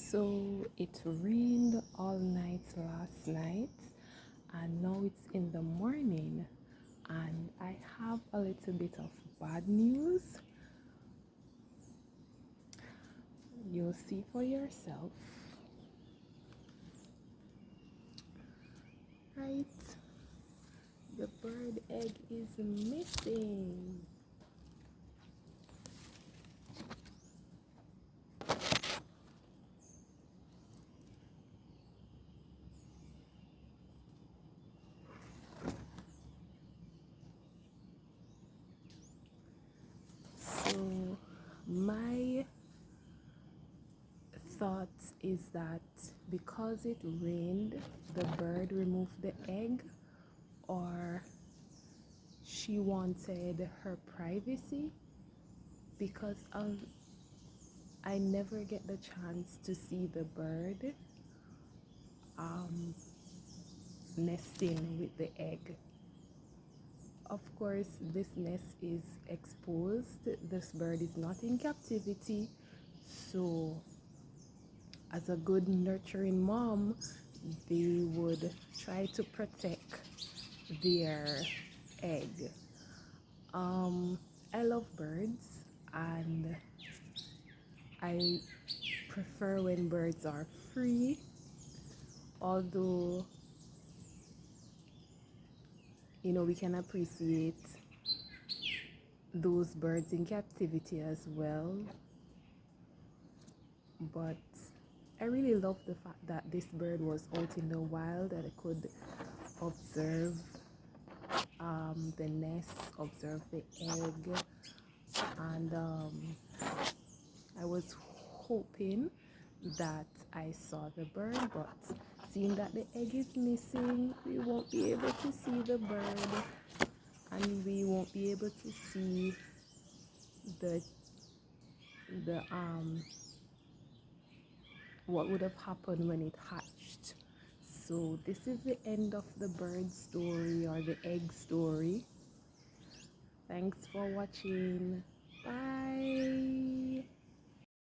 So it rained all night last night, and now it's in the morning, and I have a little bit of bad news. You'll see for yourself. Right? The bird egg is missing. So my thought is that because it rained, the bird removed the egg, or she wanted her privacy, because I never get the chance to see the bird nesting with the egg. Of course, this nest is exposed. This bird is not in captivity. So, as a good nurturing mom, they would try to protect their egg. I love birds, and I prefer when birds are free, although we can appreciate those birds in captivity as well. But I really love the fact that this bird was out in the wild, that I could observe the nest, observe the egg, and I was hoping that I saw the bird, but seeing that the egg is missing, we won't be able to see the bird, and we won't be able to see the what would have happened when it hatched. So this is the end of the bird story, or the egg story. Thanks for watching. Bye.